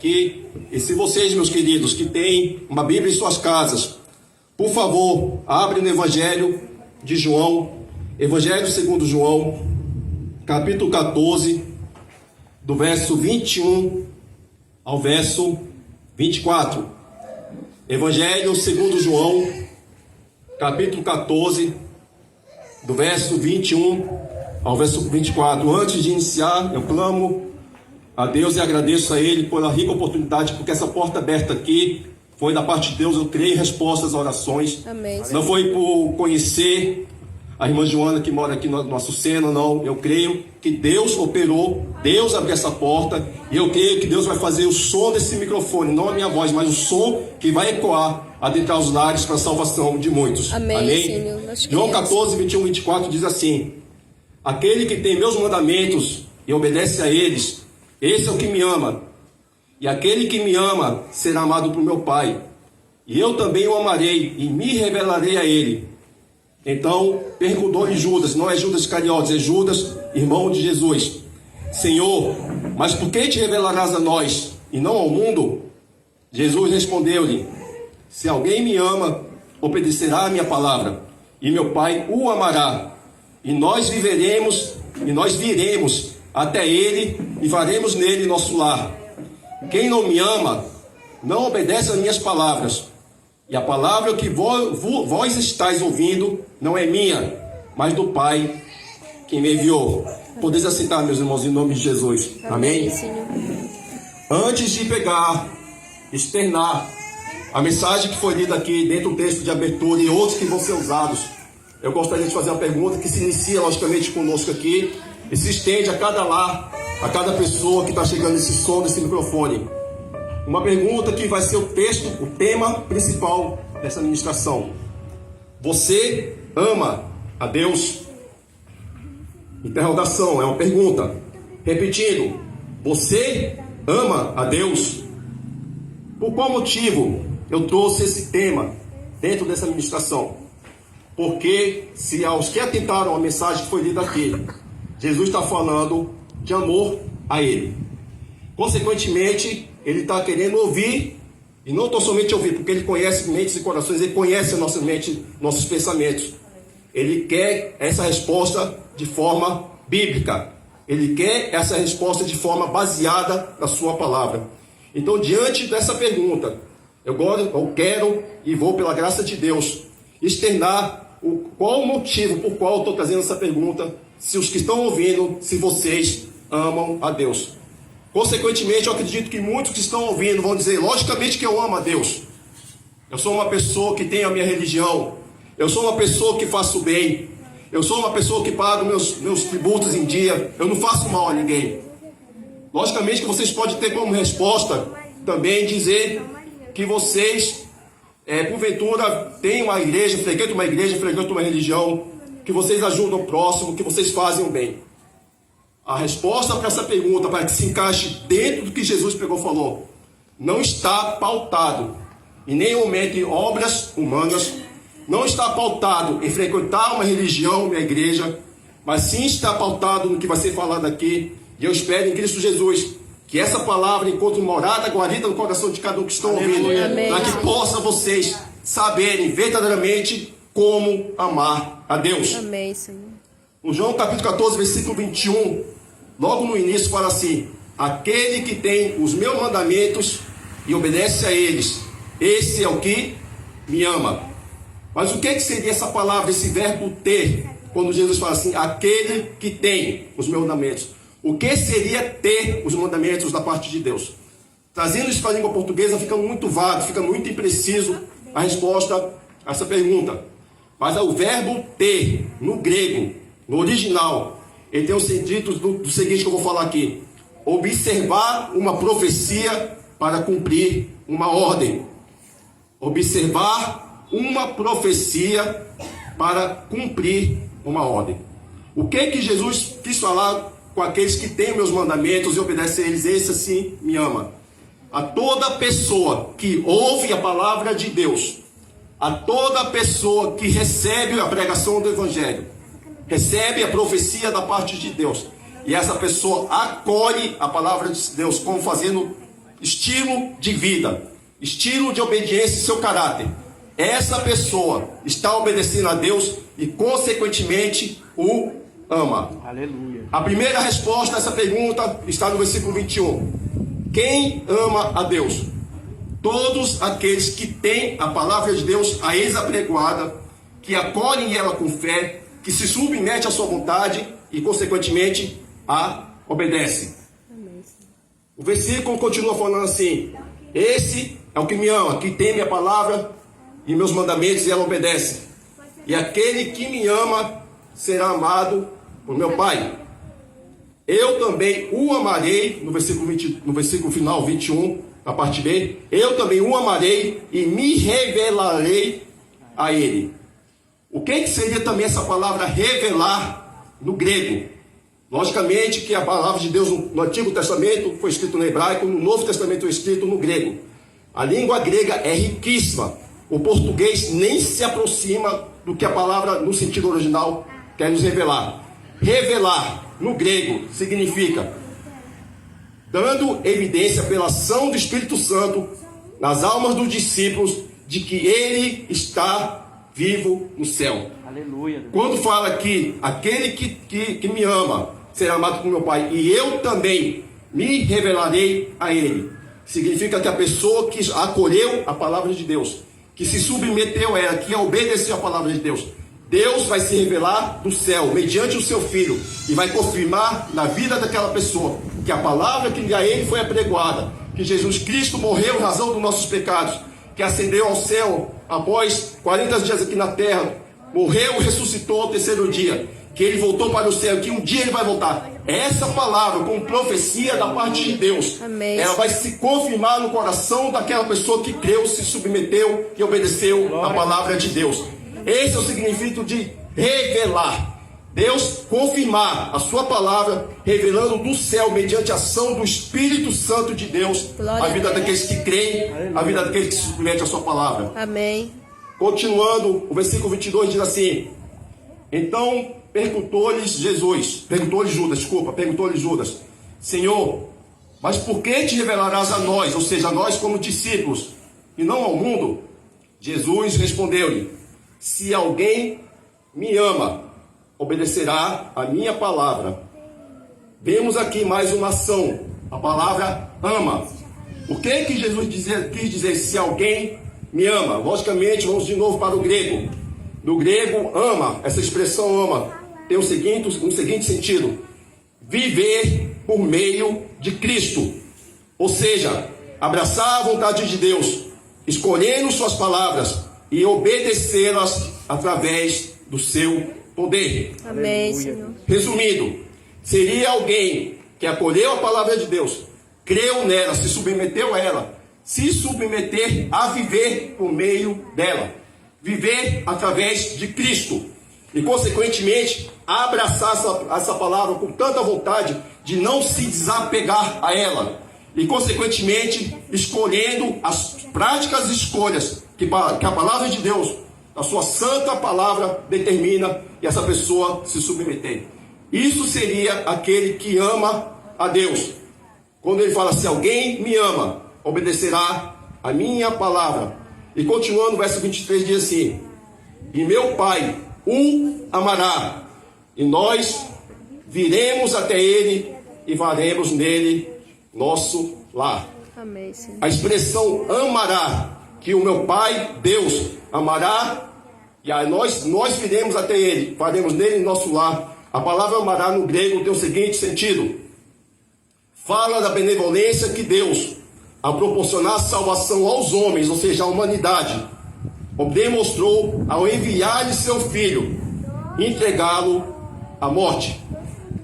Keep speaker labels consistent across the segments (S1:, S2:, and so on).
S1: E se vocês, meus queridos, que têm uma Bíblia em suas casas, por favor, abre no Evangelho de João, Evangelho segundo João, capítulo 14, do verso 21 ao verso 24. Evangelho segundo João, capítulo 14, do verso 21 ao verso 24. Antes de iniciar, eu clamo a Deus e agradeço a Ele pela rica oportunidade, porque essa porta aberta aqui foi da parte de Deus. Eu criei respostas às orações.
S2: Amém.
S1: Não foi por conhecer a irmã Joana que mora aqui no nosso seno, não. Eu creio que Deus operou, Deus abriu essa porta, e eu creio que Deus vai fazer o som desse microfone, não a minha voz, mas o som que vai ecoar adentrar os lares para a salvação de muitos.
S2: Amém,
S1: Amém?
S2: Senhor.
S1: João 14, 21, 24 diz assim: aquele que tem meus mandamentos e obedece a eles, esse é o que me ama. E aquele que me ama será amado por meu Pai. E eu também o amarei e me revelarei a ele. Então perguntou-lhe Judas, não é Judas Iscariotes, é Judas, irmão de Jesus: Senhor, mas por que te revelarás a nós e não ao mundo? Jesus respondeu-lhe: se alguém me ama, obedecerá a minha palavra, e meu Pai o amará. E nós viveremos, e nós viremos até ele, e faremos nele nosso lar. Quem não me ama, não obedece às minhas palavras. E a palavra que vós estáis ouvindo não é minha, mas do Pai que me enviou. Podeis aceitar, meus irmãos, em nome de Jesus. Amém?
S2: Senhor.
S1: Antes de externar a mensagem que foi lida aqui dentro do texto de abertura e outros que vão ser usados, eu gostaria de fazer uma pergunta que se inicia logicamente conosco aqui e se estende a cada lar, a cada pessoa que está chegando nesse som, nesse microfone. Uma pergunta que vai ser o texto, o tema principal dessa ministração. Você ama a Deus? Interrogação, é uma pergunta. Repetindo, você ama a Deus? Por qual motivo eu trouxe esse tema dentro dessa ministração? Porque se aos que atentaram a mensagem que foi lida aqui, Jesus está falando de amor a Ele. Consequentemente, Ele está querendo ouvir, e não tão somente ouvir, porque Ele conhece mentes e corações, Ele conhece a nossa mente, nossos pensamentos. Ele quer essa resposta de forma bíblica. Ele quer essa resposta de forma baseada na sua palavra. Então, diante dessa pergunta, eu quero e vou, pela graça de Deus, externar qual o motivo por qual eu estou trazendo essa pergunta, se os que estão ouvindo, se vocês amam a Deus. Consequentemente, eu acredito que muitos que estão ouvindo vão dizer, logicamente que eu amo a Deus. Eu sou uma pessoa que tem a minha religião. Eu sou uma pessoa que faço bem. Eu sou uma pessoa que pago meus tributos em dia. Eu não faço mal a ninguém. Logicamente que vocês podem ter como resposta também dizer que vocês, porventura, têm uma igreja, frequentam uma religião, que vocês ajudam o próximo, que vocês fazem o bem. A resposta para essa pergunta, para que se encaixe dentro do que Jesus falou, não está pautado em nenhum momento em obras humanas, não está pautado em frequentar uma religião, uma igreja, mas sim está pautado no que vai ser falado aqui. E eu espero em Cristo Jesus que essa palavra encontre morada, guarida no coração de cada um que estão ouvindo, para que possa vocês saberem verdadeiramente como amar a Deus.
S2: Amém, Senhor.
S1: No João capítulo 14, versículo 21, logo no início fala assim: aquele que tem os meus mandamentos e obedece a eles, esse é o que me ama. Mas o que seria essa palavra, esse verbo ter, quando Jesus fala assim, aquele que tem os meus mandamentos? O que seria ter os mandamentos da parte de Deus? Trazendo isso para a língua portuguesa fica muito vago, fica muito impreciso a resposta a essa pergunta. Mas o verbo ter, no grego, no original, ele tem o sentido do seguinte que eu vou falar aqui: observar uma profecia para cumprir uma ordem. Observar uma profecia para cumprir uma ordem. O que Jesus quis falar com aqueles que têm meus mandamentos e obedecem a eles? Esse assim me ama. A toda pessoa que ouve a palavra de Deus, a toda pessoa que recebe a pregação do Evangelho, recebe a profecia da parte de Deus, e essa pessoa acolhe a palavra de Deus como fazendo estilo de vida, estilo de obediência e seu caráter, essa pessoa está obedecendo a Deus e, consequentemente, o ama.
S2: Aleluia.
S1: A primeira resposta a essa pergunta está no versículo 21. Quem ama a Deus? Todos aqueles que têm a palavra de Deus a eles apregoada, que acolhem ela com fé, que se submetem à sua vontade e, consequentemente, a obedecem. O versículo continua falando assim: esse é o que me ama, que tem minha palavra e meus mandamentos e ela obedece. E aquele que me ama será amado por meu Pai. Eu também o amarei, no versículo final 21, a parte B, eu também o amarei e me revelarei a ele. O que seria também essa palavra revelar no grego? Logicamente que a palavra de Deus no Antigo Testamento foi escrito no hebraico, no Novo Testamento foi escrito no grego. A língua grega é riquíssima. O português nem se aproxima do que a palavra no sentido original quer nos revelar. Revelar no grego significa dando evidência pela ação do Espírito Santo nas almas dos discípulos de que ele está vivo no céu.
S2: Aleluia.
S1: Quando fala que aquele que me ama será amado por meu Pai e eu também me revelarei a ele, significa que a pessoa que acolheu a palavra de Deus, que se submeteu a ela, que obedeceu a palavra de Deus, Deus vai se revelar do céu, mediante o seu Filho, e vai confirmar na vida daquela pessoa que a palavra que a ele foi apregoada, que Jesus Cristo morreu em razão dos nossos pecados, que ascendeu ao céu após 40 dias aqui na terra, morreu e ressuscitou ao terceiro dia, que ele voltou para o céu, que um dia ele vai voltar. Essa palavra, como profecia da parte de Deus,
S3: Amém.
S1: Ela vai se confirmar no coração daquela pessoa que creu, se submeteu e obedeceu a palavra de Deus. Esse é o significado de revelar. Deus confirmar a sua palavra, revelando do céu, mediante a ação do Espírito Santo de Deus, a vida daqueles que creem, a vida daqueles que se submetem à sua palavra.
S3: Amém.
S1: Continuando, o versículo 22 diz assim: então perguntou-lhe Judas, Senhor, mas por que te revelarás a nós, ou seja, a nós como discípulos, e não ao mundo? Jesus respondeu-lhe: se alguém me ama, obedecerá a minha palavra. Vemos aqui mais uma ação, a palavra ama. O que Jesus quis dizer se alguém me ama? Logicamente, vamos de novo para o grego. No grego, ama, essa expressão ama, tem um seguinte sentido: viver por meio de Cristo. Ou seja, abraçar a vontade de Deus, escolhendo suas palavras e obedecê-las através do seu poder.
S3: Amém, Senhor.
S1: Resumindo, seria alguém que acolheu a palavra de Deus, creu nela, se submeteu a ela, se submeter a viver por meio dela, viver através de Cristo e, consequentemente, abraçar essa palavra com tanta vontade de não se desapegar a ela e, consequentemente, escolhendo as práticas escolhas que a palavra de Deus, a sua santa palavra, determina, e essa pessoa se submeter. Isso seria aquele que ama a Deus. Quando ele fala: se alguém me ama, obedecerá a minha palavra. E continuando, o verso 23 diz assim: e meu Pai o amará, e nós viremos até ele e faremos nele nosso lar.
S3: Amém, Senhor.
S1: A expressão amará, que o meu Pai, Deus, amará, e aí nós viremos até ele, faremos nele nosso lar. A palavra amará no grego tem o seguinte sentido: fala da benevolência que Deus, a proporcionar salvação aos homens, ou seja, à humanidade, demonstrou ao enviar-lhe seu filho, entregá-lo à morte.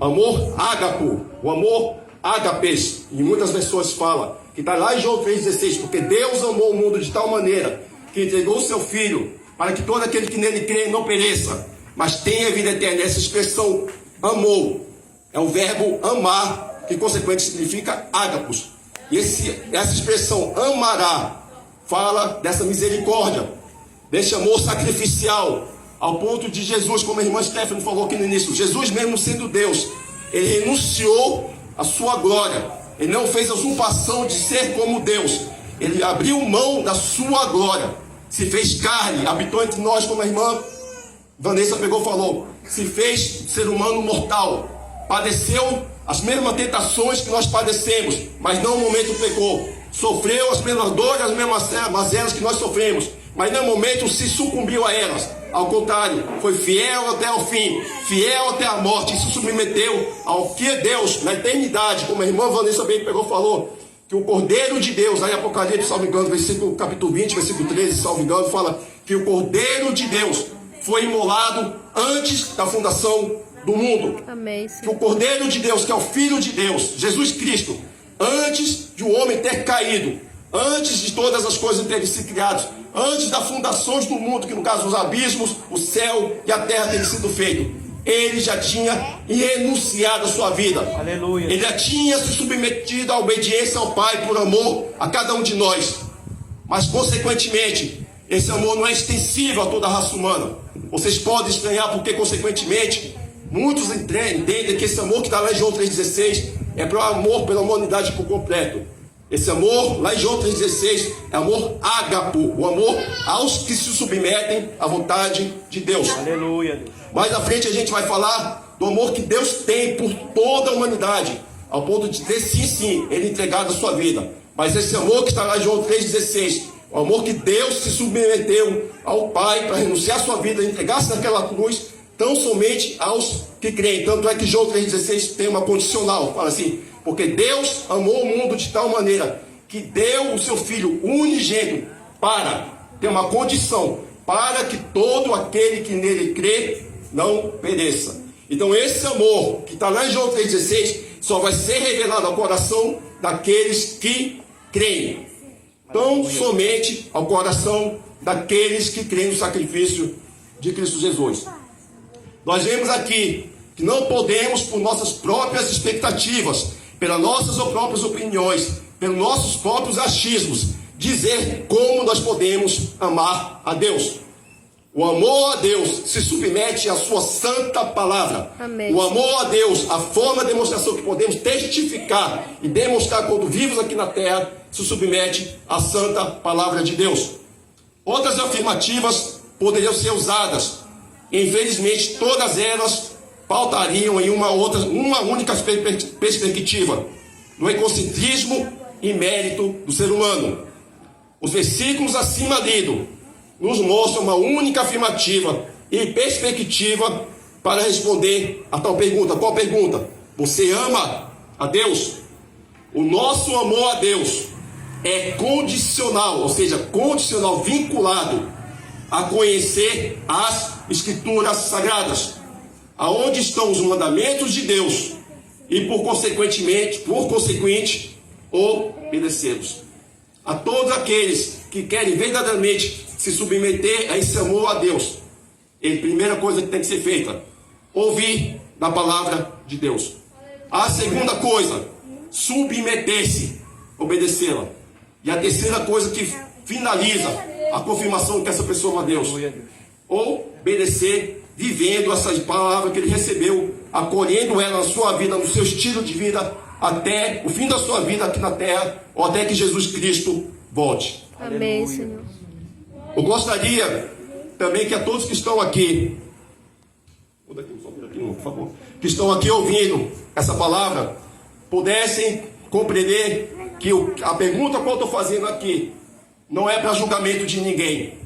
S1: Amor ágapo, o amor ágapes, em muitas versões fala, que está lá em João 3,16, porque Deus amou o mundo de tal maneira que entregou o seu filho, para que todo aquele que nele crê não pereça, mas tenha vida eterna. Essa expressão amou é o verbo amar, que consequentemente significa ágapos. E essa expressão amará fala dessa misericórdia, desse amor sacrificial, ao ponto de Jesus, como a irmã Stephanie falou aqui no início, Jesus mesmo sendo Deus, ele renunciou à sua glória, Ele não fez a usurpação de ser como Deus. Ele abriu mão da sua glória. Se fez carne, habitou entre nós, como a irmã Vanessa pegou e falou. Se fez ser humano mortal. Padeceu as mesmas tentações que nós padecemos, mas não no momento pecou. Sofreu as mesmas dores, as mesmas mazelas que nós sofremos, mas no momento se sucumbiu a elas. Ao contrário, foi fiel até o fim, fiel até a morte, e se submeteu ao que Deus, na eternidade, como a irmã Vanessa bem pegou e falou, que o Cordeiro de Deus, lá em Apocalipse, salvo engano, capítulo 20, versículo 13, salvo engano, fala que o Cordeiro de Deus foi imolado antes da fundação do mundo.
S2: Amém.
S1: Que o Cordeiro de Deus, que é o Filho de Deus, Jesus Cristo, antes de o homem ter caído, antes de todas as coisas terem sido criadas, antes das fundações do mundo, que no caso os abismos, o céu e a terra terem sido feitos, ele já tinha renunciado a sua vida.
S3: Aleluia.
S1: Ele já tinha se submetido à obediência ao Pai por amor a cada um de nós. Mas consequentemente, esse amor não é extensível a toda a raça humana. Vocês podem estranhar porque consequentemente muitos entendem que esse amor que está lá em João 3,16 é para o amor pela humanidade por completo. Esse amor, lá em João 3,16, é amor ágapo, o amor aos que se submetem à vontade de Deus.
S3: Aleluia.
S1: Mais à frente a gente vai falar do amor que Deus tem por toda a humanidade, ao ponto de ter sim, ele entregado a sua vida. Mas esse amor que está lá em João 3,16, o amor que Deus se submeteu ao Pai para renunciar a sua vida, entregar-se naquela cruz, tão somente aos que creem. Tanto é que João 3,16 tem uma condicional, fala assim: porque Deus amou o mundo de tal maneira que deu o seu Filho unigênito para ter uma condição, para que todo aquele que nele crê não pereça. Então esse amor que está lá em João 3,16 só vai ser revelado ao coração daqueles que creem. Tão somente ao coração daqueles que creem no sacrifício de Cristo Jesus. Nós vemos aqui que não podemos, por nossas próprias expectativas, pelas nossas próprias opiniões, pelos nossos próprios achismos, dizer como nós podemos amar a Deus. O amor a Deus se submete à sua santa palavra.
S2: Amém.
S1: O amor a Deus, a forma de demonstração que podemos testificar e demonstrar quando vivos aqui na terra, se submete à santa palavra de Deus. Outras afirmativas poderiam ser usadas. Infelizmente, todas elas pautariam em uma única perspectiva, do egocentrismo e mérito do ser humano. Os versículos acima lidos nos mostram uma única afirmativa e perspectiva para responder a tal pergunta. Qual pergunta? Você ama a Deus? O nosso amor a Deus é condicional, ou seja, condicional, vinculado a conhecer as Escrituras Sagradas, aonde estão os mandamentos de Deus e por consequente, obedecê-los. A todos aqueles que querem verdadeiramente se submeter a esse amor a Deus, a primeira coisa que tem que ser feita, ouvir da palavra de Deus. A segunda coisa, submeter-se, obedecê-la. E a terceira coisa que finaliza a confirmação que essa pessoa ama a Deus, obedecer, vivendo essa palavra que ele recebeu, acolhendo ela na sua vida, no seu estilo de vida, até o fim da sua vida aqui na terra, ou até que Jesus Cristo volte.
S2: Amém, Senhor.
S1: Eu gostaria também que a todos que estão aqui, por favor, que estão aqui ouvindo essa palavra, pudessem compreender que a pergunta que eu estou fazendo aqui não é para julgamento de ninguém.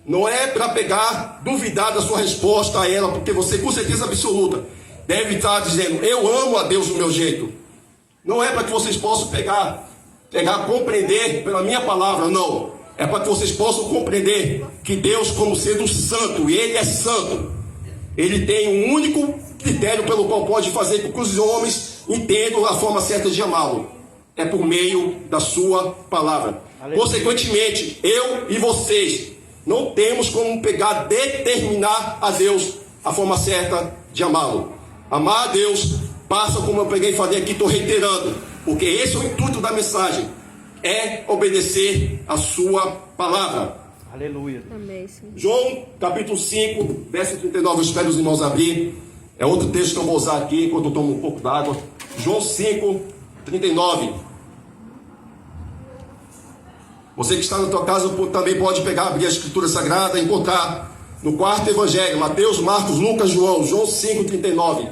S1: Não é para pegar, duvidar da sua resposta a ela, porque você, com certeza absoluta, deve estar dizendo: eu amo a Deus do meu jeito. Não é para que vocês possam pegar, compreender pela minha palavra, não. É para que vocês possam compreender que Deus, como sendo santo, e Ele é santo, Ele tem um único critério pelo qual pode fazer com que os homens entendam a forma certa de amá-lo. É por meio da sua palavra. Aleluia. Consequentemente, eu e vocês não temos como pegar, determinar a Deus a forma certa de amá-lo. Amar a Deus passa, como eu peguei e falei aqui, estou reiterando, porque esse é o intuito da mensagem, é obedecer a sua palavra.
S3: Aleluia.
S2: Amém, Senhor.
S1: João capítulo 5, verso 39, eu espero os irmãos abrir. É outro texto que eu vou usar aqui enquanto eu tomo um pouco d'água. João 5, 39. Você que está na tua casa também pode pegar, abrir a Escritura Sagrada e encontrar no quarto Evangelho, Mateus, Marcos, Lucas, João 5:39.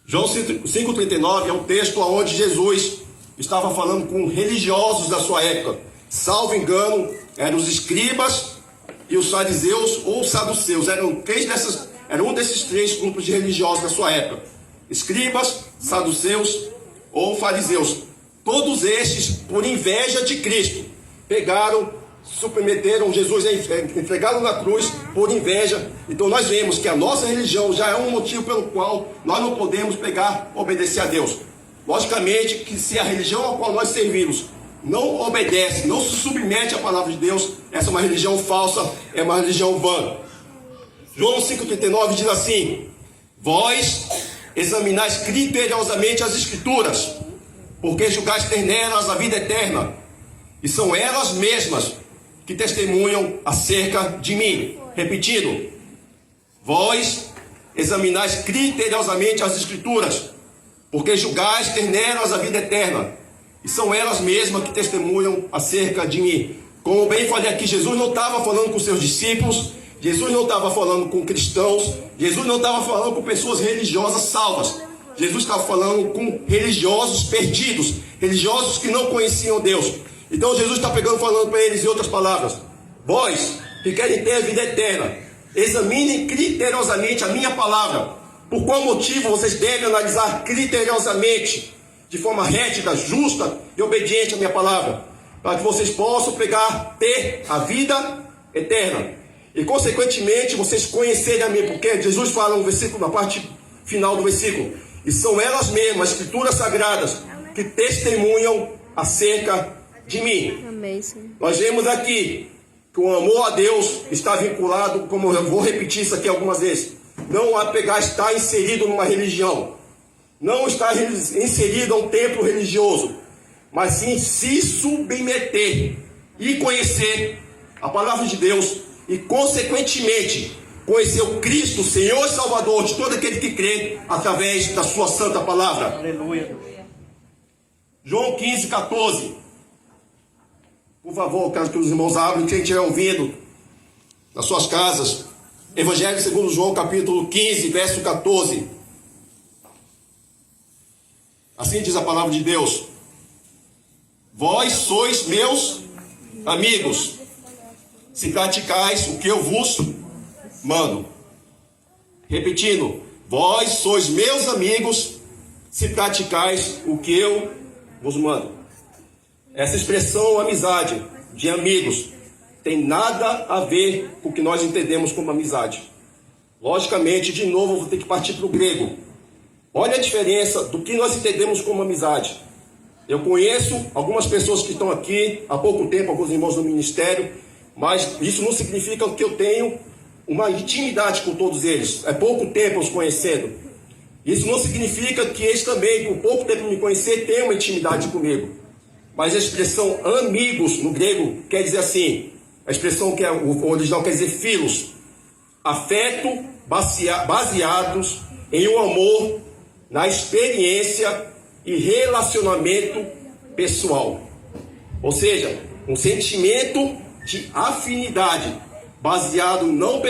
S1: João 5:39 é um texto onde Jesus estava falando com religiosos da sua época. Salvo engano, eram os escribas e os fariseus ou os saduceus. Era um desses três grupos de religiosos da sua época. Escribas, saduceus ou fariseus. Todos estes, por inveja de Cristo, submeteram Jesus, entregaram na cruz por inveja. Então nós vemos que a nossa religião já é um motivo pelo qual nós não podemos obedecer a Deus. Logicamente que se a religião a qual nós servimos não obedece, não se submete à palavra de Deus, essa é uma religião falsa, é uma religião vã. João 5,39 diz assim: vós examinais criteriosamente as Escrituras, porque julgais ter nelas a vida eterna, e são elas mesmas que testemunham acerca de mim. Repetindo, vós examinais criteriosamente as Escrituras, porque julgais ter nelas a vida eterna, e são elas mesmas que testemunham acerca de mim. Como bem falei aqui, Jesus não estava falando com seus discípulos, Jesus não estava falando com cristãos, Jesus não estava falando com pessoas religiosas salvas. Jesus estava falando com religiosos perdidos, religiosos que não conheciam Deus. Então Jesus está falando para eles em outras palavras: vós que querem ter a vida eterna, examinem criteriosamente a minha palavra. Por qual motivo vocês devem analisar criteriosamente, de forma rética, justa e obediente à minha palavra? Para que vocês possam ter a vida eterna. E consequentemente vocês conhecerem a mim, porque Jesus fala no versículo, na parte final do versículo: e são elas mesmas, as Escrituras Sagradas, que testemunham acerca de mim. Amém, Senhor. Nós vemos aqui que o amor a Deus está vinculado, como eu vou repetir isso aqui algumas vezes, não a estar inserido numa religião, não estar inserido a um templo religioso, mas sim se submeter e conhecer a palavra de Deus e, consequentemente, conhecer o Cristo, Senhor e Salvador de todo aquele que crê através da sua santa palavra. Aleluia. João 15:14. Por favor, quero que os irmãos abram, quem estiver ouvindo nas suas casas. Evangelho segundo João, capítulo 15, verso 14. Assim diz a palavra de Deus: vós sois meus amigos, se praticais o que eu vos mando. Repetindo, vós sois meus amigos, se praticais o que eu vos mando. Essa expressão amizade, de amigos, tem nada a ver com o que nós entendemos como amizade. Logicamente, de novo, eu vou ter que partir para o grego. Olha a diferença do que nós entendemos como amizade. Eu conheço algumas pessoas que estão aqui há pouco tempo, alguns irmãos do ministério, mas isso não significa que eu tenho uma intimidade com todos eles. É pouco tempo os conhecendo. Isso não significa que eles também, por pouco tempo me conhecer, tenham uma intimidade comigo. Mas a expressão amigos no grego quer dizer assim, a expressão que é o original quer dizer filos, afeto baseados em um amor, na experiência e relacionamento pessoal. Ou seja, um sentimento de afinidade, baseado em não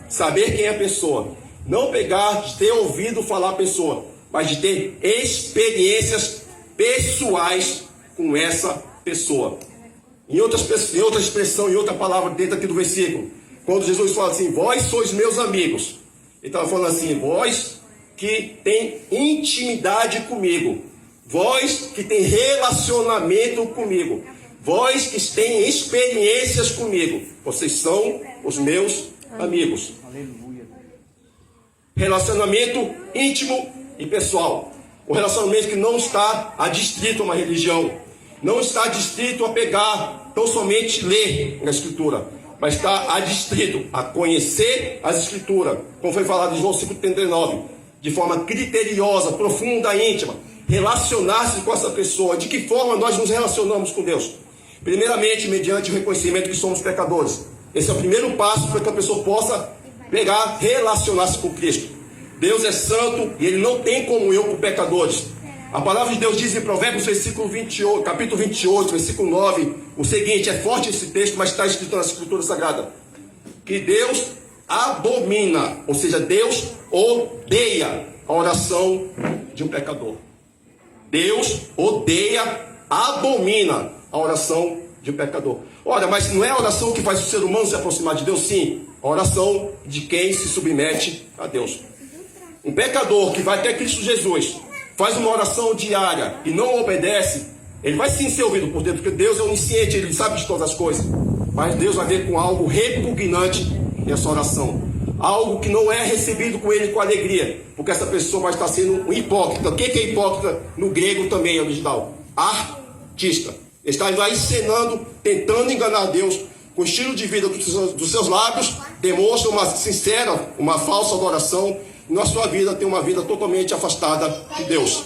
S1: saber quem é a pessoa, não de ter ouvido falar a pessoa, mas de ter experiências pessoais com essa pessoa. Em outra expressão, em outra palavra dentro aqui do versículo, quando Jesus fala assim, vós sois meus amigos, ele estava falando assim, vós que tem intimidade comigo, vós que tem relacionamento comigo, vós que têm experiências comigo, vocês são os meus amigos. Aleluia. Relacionamento íntimo e pessoal. Um relacionamento que não está adstrito a uma religião, não está adstrito a pegar, tão somente ler na Escritura, mas está adstrito a conhecer as Escrituras, como foi falado em João 5,39, de forma criteriosa, profunda, íntima, relacionar-se com essa pessoa. De que forma nós nos relacionamos com Deus? Primeiramente, mediante o reconhecimento que somos pecadores. Esse é o primeiro passo para que a pessoa possa pegar, relacionar-se com Cristo. Deus é santo e Ele não tem comunhão com pecadores. A palavra de Deus diz em Provérbios, capítulo 28, versículo 9, o seguinte, é forte esse texto, mas está escrito na Escritura Sagrada, que Deus abomina, ou seja, Deus odeia a oração de um pecador. Deus odeia, abomina a oração de um pecador. Ora, mas não é a oração que faz o ser humano se aproximar de Deus? Sim, a oração de quem se submete a Deus. Um pecador que vai até Cristo Jesus, faz uma oração diária e não obedece, ele vai sim ser ouvido por Deus, porque Deus é onisciente, Ele sabe de todas as coisas. Mas Deus vai ver com algo repugnante nessa oração. Algo que não é recebido com Ele com alegria, porque essa pessoa vai estar sendo um hipócrita. O que é hipócrita no grego também, original? Artista. Ele está lá encenando, tentando enganar Deus, com o estilo de vida dos seus lábios, demonstra uma sincera, uma falsa adoração, e na sua vida tem uma vida totalmente afastada de Deus.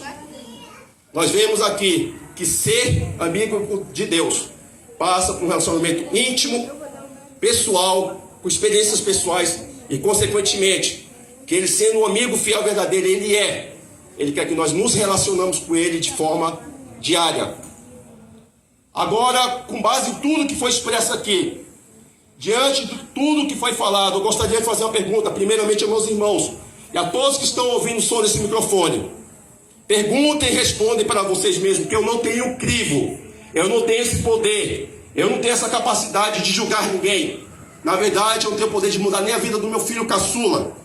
S1: Nós vemos aqui que ser amigo de Deus passa por um relacionamento íntimo, pessoal, com experiências pessoais e, consequentemente, que Ele sendo um amigo fiel verdadeiro, Ele quer que nós nos relacionamos com Ele de forma diária. Agora, com base em tudo que foi expresso aqui, diante de tudo que foi falado, eu gostaria de fazer uma pergunta, primeiramente aos meus irmãos, e a todos que estão ouvindo o som desse microfone. Perguntem e respondem para vocês mesmos, que eu não tenho crivo, eu não tenho esse poder, eu não tenho essa capacidade de julgar ninguém. Na verdade, eu não tenho poder de mudar nem a vida do meu filho caçula.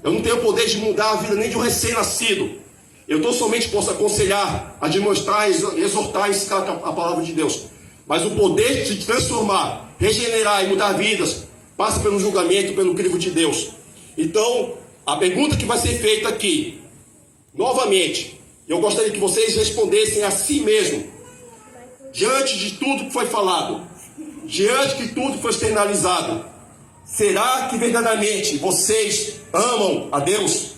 S1: Eu não tenho poder de mudar a vida nem de um recém-nascido. Eu somente posso aconselhar, demonstrar, exortar e ensinar a palavra de Deus. Mas o poder de transformar, regenerar e mudar vidas passa pelo julgamento, pelo crivo de Deus. Então, a pergunta que vai ser feita aqui, novamente, eu gostaria que vocês respondessem a si mesmo, diante de tudo que foi falado, diante de tudo que foi externalizado, será que verdadeiramente vocês amam a Deus?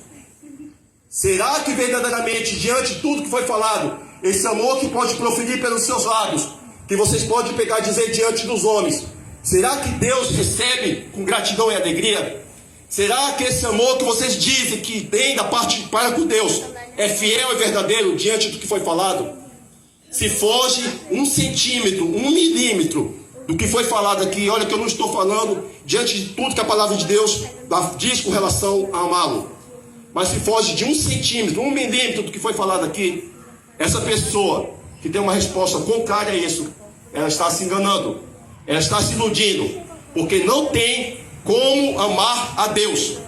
S1: Será que verdadeiramente, diante de tudo que foi falado, esse amor que pode proferir pelos seus lábios, que vocês podem pegar e dizer diante dos homens, será que Deus recebe com gratidão e alegria? Será que esse amor que vocês dizem que tem da parte para com Deus é fiel e verdadeiro diante do que foi falado? Se foge 1 centímetro, 1 milímetro do que foi falado aqui, olha que eu não estou falando diante de tudo que a palavra de Deus diz com relação a amá-lo. Mas se foge de 1 centímetro, 1 milímetro do que foi falado aqui, essa pessoa que tem uma resposta contrária a isso, ela está se enganando, ela está se iludindo, porque não tem como amar a Deus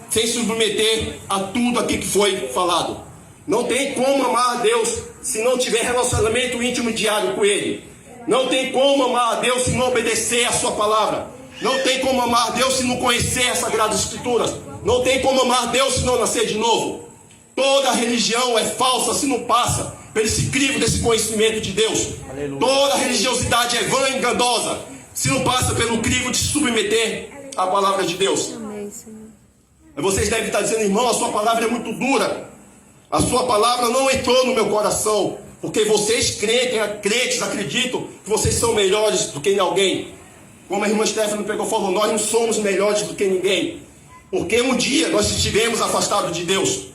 S1: sem se submeter a tudo aqui que foi falado. Não tem como amar a Deus se não tiver relacionamento íntimo e diário com Ele. Não tem como amar a Deus se não obedecer a sua palavra. Não tem como amar a Deus se não conhecer as Sagradas Escrituras. Não tem como amar a Deus se não nascer de novo. Toda religião é falsa se não passa pelo esse crivo desse conhecimento de Deus. Aleluia. Toda religiosidade é vã e enganosa se não passa pelo crivo de se submeter à palavra de Deus. Amém, Senhor. Vocês devem estar dizendo, irmão, a sua palavra é muito dura. A sua palavra não entrou no meu coração. Porque vocês crentes acreditam que vocês são melhores do que alguém. Como a irmã Stephanie pegou e falou, nós não somos melhores do que ninguém. Porque um dia nós estivemos afastados de Deus.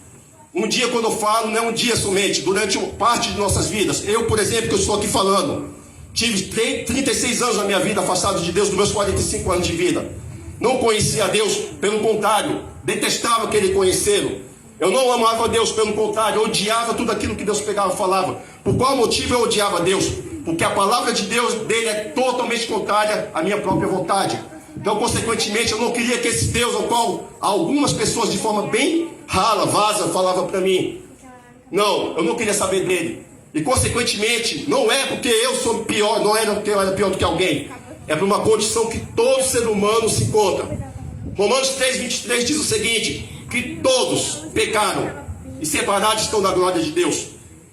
S1: Um dia, quando eu falo, não é um dia somente, durante parte de nossas vidas. Eu, por exemplo, que eu estou aqui falando, tive 36 anos na minha vida afastado de Deus, dos meus 45 anos de vida. Não conhecia a Deus, pelo contrário, detestava querer conhecê-lo. Eu não amava a Deus, pelo contrário, eu odiava tudo aquilo que Deus pegava e falava. Por qual motivo eu odiava a Deus? Porque a palavra de Deus dele é totalmente contrária à minha própria vontade. Então, consequentemente, eu não queria que esse Deus, ao qual algumas pessoas de forma bem rala, vaza, falavam para mim. Não, eu não queria saber dele. E, consequentemente, não é porque eu sou pior, não era porque eu era pior do que alguém. É por uma condição que todo ser humano se encontra. Romanos 3:23 diz o seguinte, que todos pecaram e separados estão da glória de Deus.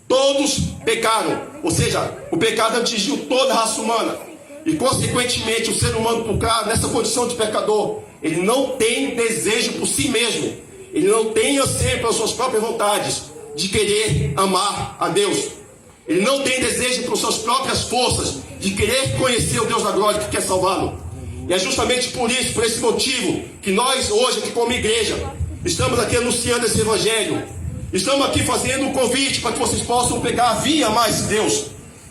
S1: Todos pecaram, ou seja, o pecado atingiu toda a raça humana. E, consequentemente, o ser humano, por causa nessa condição de pecador, ele não tem desejo por si mesmo. Ele não tem anseio pelas suas próprias vontades de querer amar a Deus. Ele não tem desejo pelas suas próprias forças de querer conhecer o Deus da glória que quer salvá-lo. E é justamente por isso, por esse motivo, que nós hoje aqui como igreja, estamos aqui anunciando esse evangelho. Estamos aqui fazendo um convite para que vocês possam pegar, vir amar esse Deus.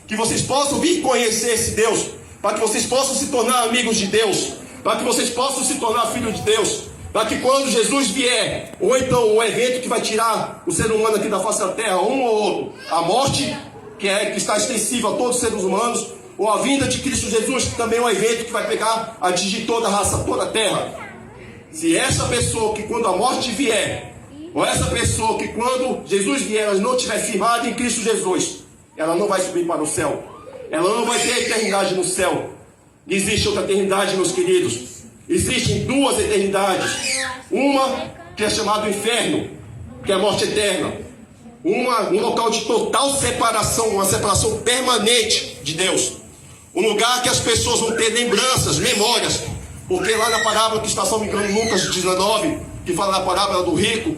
S1: Que vocês possam vir conhecer esse Deus. Para que vocês possam se tornar amigos de Deus. Para que vocês possam se tornar filhos de Deus. Para que quando Jesus vier, ou então o evento que vai tirar o ser humano aqui da face da terra, um ou outro, a morte, que está extensiva a todos os seres humanos, ou a vinda de Cristo Jesus, que também é um evento que vai pegar, atingir toda a raça, toda a terra. Se essa pessoa que quando a morte vier, ou essa pessoa que quando Jesus vier, ela não estiver firmada em Cristo Jesus, ela não vai subir para o céu. Ela não vai ter a eternidade no céu. Existe outra eternidade, meus queridos. Existem duas eternidades. Uma que é chamada inferno, que é a morte eterna. Um local de total separação, uma separação permanente de Deus. Um lugar que as pessoas vão ter lembranças, memórias. Porque lá na parábola que está, se não me engano, Lucas 19, que fala da parábola do rico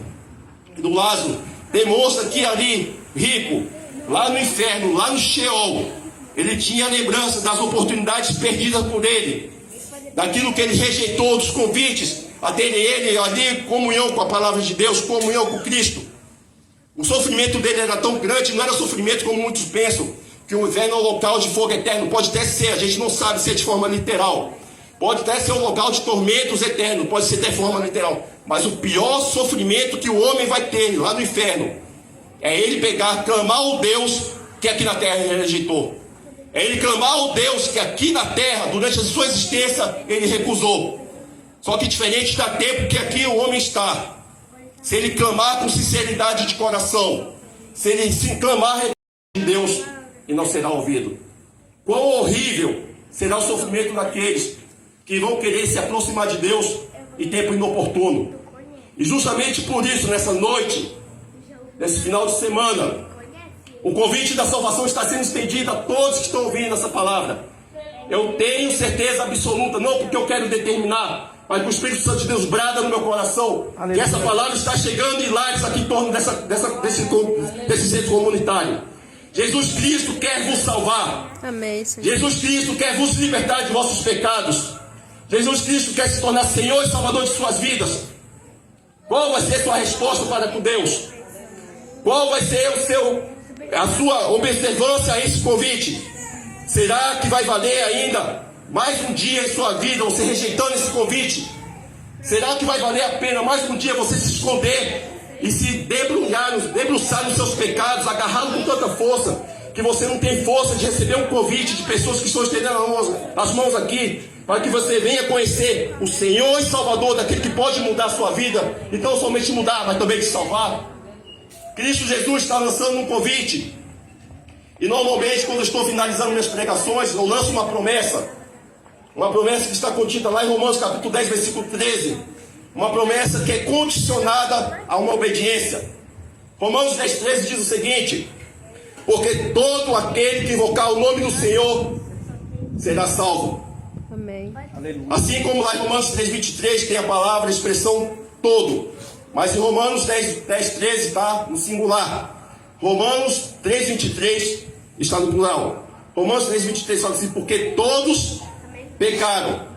S1: e do Lázaro, demonstra que ali, rico, lá no inferno, lá no Sheol, ele tinha lembrança das oportunidades perdidas por ele, daquilo que ele rejeitou, dos convites, a ter ele ali comunhão com a palavra de Deus, comunhão com Cristo. O sofrimento dele era tão grande, não era sofrimento como muitos pensam, que o inferno é um local de fogo eterno. Pode até ser, a gente não sabe se é de forma literal. Pode até ser um local de tormentos eternos, pode ser de forma literal. Mas o pior sofrimento que o homem vai ter lá no inferno é ele pegar, clamar ao Deus que aqui na terra ele rejeitou. É ele clamar ao Deus que aqui na terra, durante a sua existência, ele recusou. Só que diferente da tempo que aqui o homem está, se ele clamar com sinceridade de coração, se ele se clamar em Deus, e não será ouvido. Quão horrível será o sofrimento daqueles que vão querer se aproximar de Deus em tempo inoportuno. E justamente por isso, nessa noite, nesse final de semana, o convite da salvação está sendo estendido a todos que estão ouvindo essa palavra. Eu tenho certeza absoluta, não porque eu quero determinar, mas que o Espírito Santo de Deus brada no meu coração, que essa palavra está chegando em lares aqui em torno desse centro comunitário. Jesus Cristo quer vos salvar.
S2: Amém, Senhor.
S1: Jesus Cristo quer vos libertar de vossos pecados. Jesus Cristo quer se tornar Senhor e Salvador de suas vidas. Qual vai ser a sua resposta para com Deus? Qual vai ser a sua observância a esse convite? Será que vai valer ainda mais um dia em sua vida você rejeitando esse convite? Será que vai valer a pena mais um dia você se esconder e se debruçar nos seus pecados, agarrado com tanta força, que você não tem força de receber um convite de pessoas que estão estendendo as mãos aqui, para que você venha conhecer o Senhor e Salvador, daquele que pode mudar a sua vida, e não somente mudar, mas também te salvar? Cristo Jesus está lançando um convite, e normalmente quando eu estou finalizando minhas pregações, eu lanço uma promessa que está contida lá em Romanos capítulo 10, versículo 13, uma promessa que é condicionada a uma obediência. Romanos 10, 13 diz o seguinte: porque todo aquele que invocar o nome do Senhor será salvo.
S2: Amém.
S1: Assim como lá em Romanos 3, 23 tem a palavra, a expressão todo, mas em Romanos 10, 13 está no singular. Romanos 3, 23 está no plural. Romanos 3, 23 fala assim: porque todos pecaram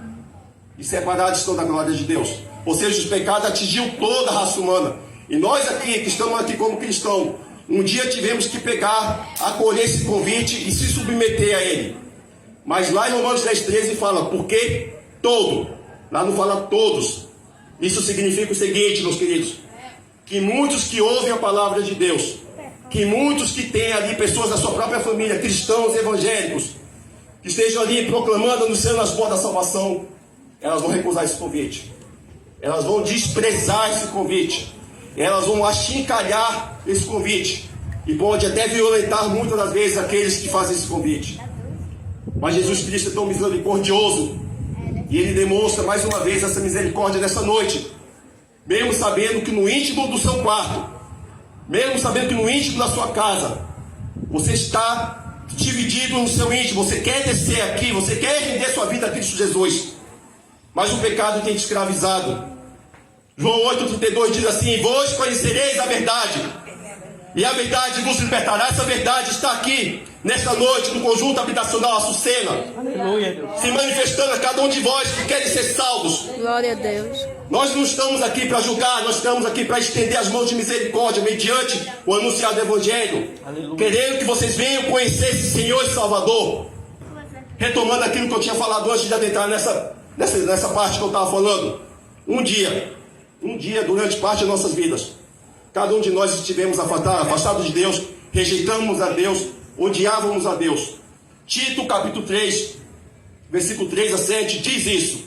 S1: e separados estão da glória de Deus. Ou seja, o pecado atingiu toda a raça humana. E nós aqui, que estamos aqui como cristãos, um dia tivemos que pegar, acolher esse convite e se submeter a ele. Mas lá em Romanos 10, 13 fala, porque todo. Lá não fala todos. Isso significa o seguinte, meus queridos: que muitos que ouvem a palavra de Deus, que muitos que têm ali pessoas da sua própria família, cristãos evangélicos, que estejam ali proclamando, anunciando as boas da salvação, elas vão recusar esse convite. Elas vão desprezar esse convite. Elas vão achincalhar esse convite. E pode até violentar muitas das vezes aqueles que fazem esse convite. Mas Jesus Cristo é tão misericordioso, e Ele demonstra mais uma vez essa misericórdia nessa noite. Mesmo sabendo que no íntimo do seu quarto, mesmo sabendo que no íntimo da sua casa, você está dividido no seu íntimo, você quer descer aqui, você quer render sua vida a Cristo Jesus, mas o pecado tem te escravizado. João 8,32 diz assim: vós conhecereis a verdade, E a verdade vos libertará. Essa verdade está aqui, nesta noite, no conjunto habitacional Açucena.
S2: Aleluia, Deus.
S1: Se manifestando a cada um de vós que querem ser salvos.
S3: Glória a Deus.
S1: Nós não estamos aqui para julgar, nós estamos aqui para estender as mãos de misericórdia mediante o anunciado Evangelho.
S2: Aleluia.
S1: Querendo que vocês venham conhecer esse Senhor e Salvador. Retomando aquilo que eu tinha falado antes de adentrar nessa parte que eu estava falando. Um dia, durante parte das nossas vidas, cada um de nós estivemos afastados de Deus, rejeitamos a Deus, odiávamos a Deus. Tito capítulo 3, versículo 3 a 7, diz isso.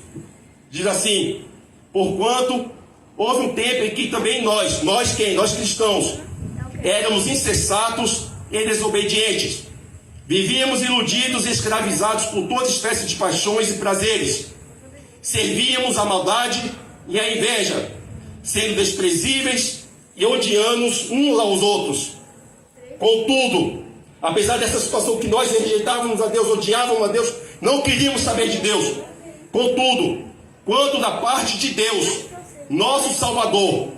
S1: Diz assim: porquanto houve um tempo em que também nós cristãos, éramos insensatos e desobedientes. Vivíamos iludidos e escravizados por toda espécie de paixões e prazeres. Servíamos a maldade e a inveja, sendo desprezíveis e odiando-nos uns aos outros. Contudo, apesar dessa situação que nós rejeitávamos a Deus, odiávamos a Deus, não queríamos saber de Deus. Contudo, quando da parte de Deus, nosso Salvador,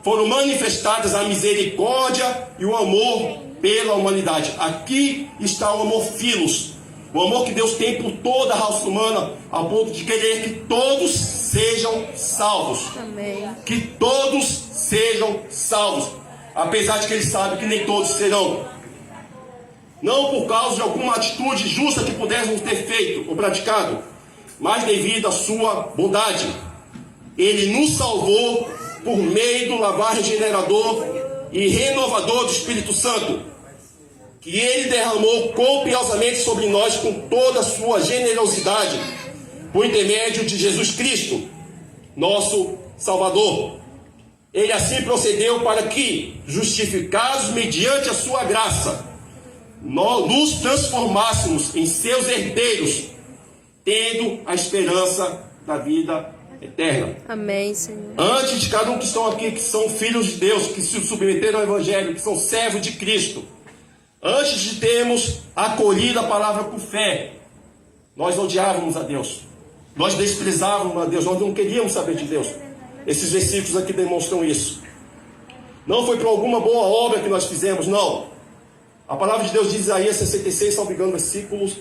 S1: foram manifestadas a misericórdia e o amor pela humanidade. Aqui está o amor filos, o amor que Deus tem por toda a raça humana, ao ponto de querer que todos sejam salvos.
S3: Amém.
S1: Que todos sejam salvos, apesar de que Ele sabe que nem todos serão. Não por causa de alguma atitude justa que pudéssemos ter feito ou praticado, mas devido à sua bondade. Ele nos salvou por meio do lavar regenerador e renovador do Espírito Santo, que Ele derramou copiosamente sobre nós com toda a sua generosidade, por intermédio de Jesus Cristo, nosso Salvador. Ele assim procedeu para que, justificados mediante a sua graça, nós nos transformássemos em seus herdeiros, tendo a esperança da vida eterna.
S3: Amém, Senhor.
S1: Antes de cada um que estão aqui, que são filhos de Deus, que se submeteram ao Evangelho, que são servos de Cristo, antes de termos acolhido a palavra por fé, nós odiávamos a Deus, nós desprezávamos a Deus, nós não queríamos saber de Deus. Esses versículos aqui demonstram isso. Não foi por alguma boa obra que nós fizemos, não. A palavra de Deus diz em Isaías 66, salvo engano, versículos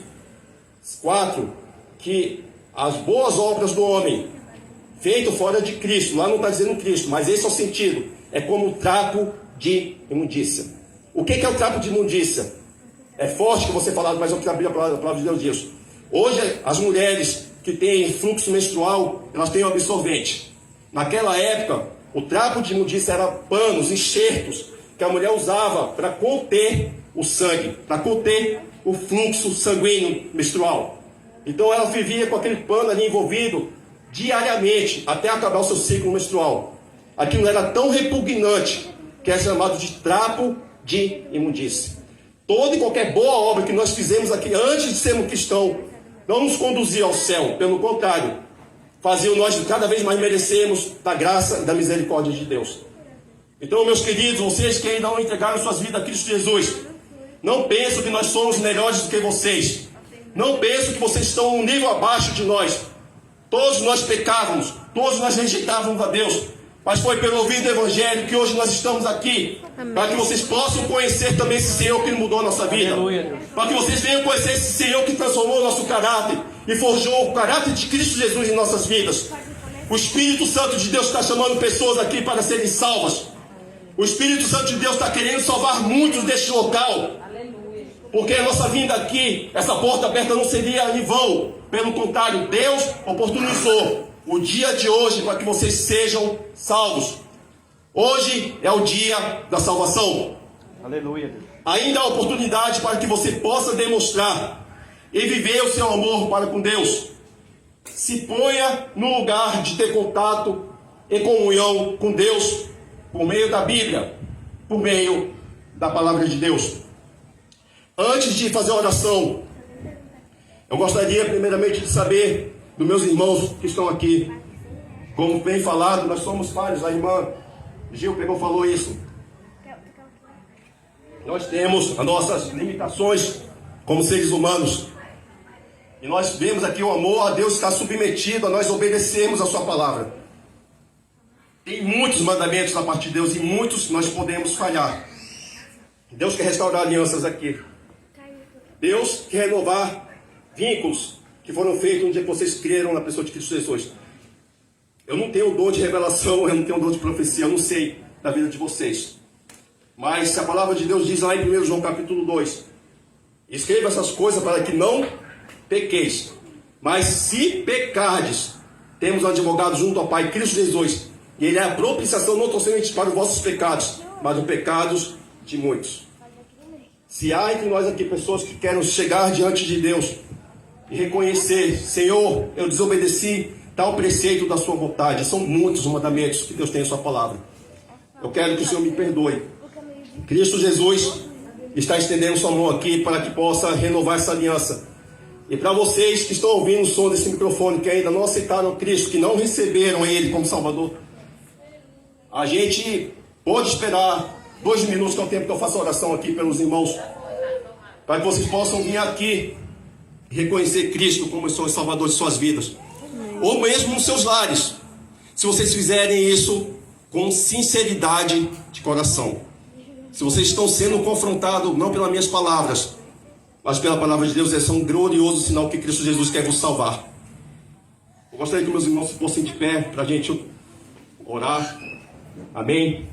S1: 4, que as boas obras do homem, feito fora de Cristo, lá não está dizendo Cristo, mas esse é o sentido, é como trapo de imundícia. O que é o trapo de imundícia? É forte que você falar, mas eu quero abrir a palavra de Deus diz. Hoje, as mulheres que têm fluxo menstrual, elas têm um absorvente. Naquela época, o trapo de imundícia era panos, enxertos, que a mulher usava para conter o sangue, para conter o fluxo sanguíneo menstrual. Então ela vivia com aquele pano ali envolvido diariamente, até acabar o seu ciclo menstrual. Aquilo era tão repugnante, que é chamado de trapo de imundícia. Toda e qualquer boa obra que nós fizemos aqui antes de sermos cristãos, não nos conduzia ao céu, pelo contrário, fazia nós cada vez mais merecermos da graça e da misericórdia de Deus. Então, meus queridos, vocês que ainda não entregaram suas vidas a Cristo Jesus, não pensem que nós somos melhores do que vocês. Não pensem que vocês estão um nível abaixo de nós. Todos nós pecávamos, todos nós rejeitávamos a Deus. Mas foi pelo ouvido do Evangelho que hoje nós estamos aqui. Para que vocês possam conhecer também esse Senhor que mudou a nossa vida. Para que vocês venham conhecer esse Senhor que transformou o nosso caráter e forjou o caráter de Cristo Jesus em nossas vidas. O Espírito Santo de Deus está chamando pessoas aqui para serem salvas. O Espírito Santo de Deus está querendo salvar muitos deste local. Porque a nossa vinda aqui, essa porta aberta não seria em vão. Pelo contrário, Deus oportunizou o dia de hoje para que vocês sejam salvos. Hoje é o dia da salvação.
S2: Aleluia.
S1: Ainda há oportunidade para que você possa demonstrar e viver o seu amor para com Deus. Se ponha no lugar de ter contato e comunhão com Deus por meio da Bíblia, por meio da palavra de Deus. Antes de fazer a oração, eu gostaria primeiramente de saber dos meus irmãos que estão aqui. Como bem falado, nós somos vários. A irmã Gil falou isso. Nós temos as nossas limitações como seres humanos. E nós vemos aqui o amor a Deus está submetido a nós obedecermos a sua palavra. Tem muitos mandamentos da parte de Deus e muitos nós podemos falhar. Deus quer restaurar alianças aqui. Deus quer renovar vínculos que foram feitos no dia que vocês creram na pessoa de Cristo Jesus. Eu não tenho dom de revelação, eu não tenho dom de profecia, eu não sei da vida de vocês. Mas se a palavra de Deus diz lá em 1 João capítulo 2, escreva essas coisas para que não pequeis. Mas se pecardes, temos um advogado junto ao Pai, Cristo Jesus. E Ele é a propiciação não somente para os vossos pecados, mas os pecados de muitos. Se há entre nós aqui pessoas que querem chegar diante de Deus e reconhecer: Senhor, eu desobedeci tal preceito da sua vontade. São muitos os mandamentos que Deus tem em sua palavra. Eu quero que o Senhor me perdoe. Cristo Jesus está estendendo sua mão aqui para que possa renovar essa aliança. E para vocês que estão ouvindo o som desse microfone, que ainda não aceitaram Cristo, que não receberam Ele como Salvador, a gente pode esperar 2 minutos, que é o tempo que eu faço a oração aqui pelos irmãos, para que vocês possam vir aqui e reconhecer Cristo como o Salvador de suas vidas. Ou mesmo nos seus lares, se vocês fizerem isso com sinceridade de coração. Se vocês estão sendo confrontados, não pelas minhas palavras, mas pela palavra de Deus, esse é um glorioso sinal que Cristo Jesus quer vos salvar. Eu gostaria que meus irmãos se fossem de pé para a gente orar. Amém?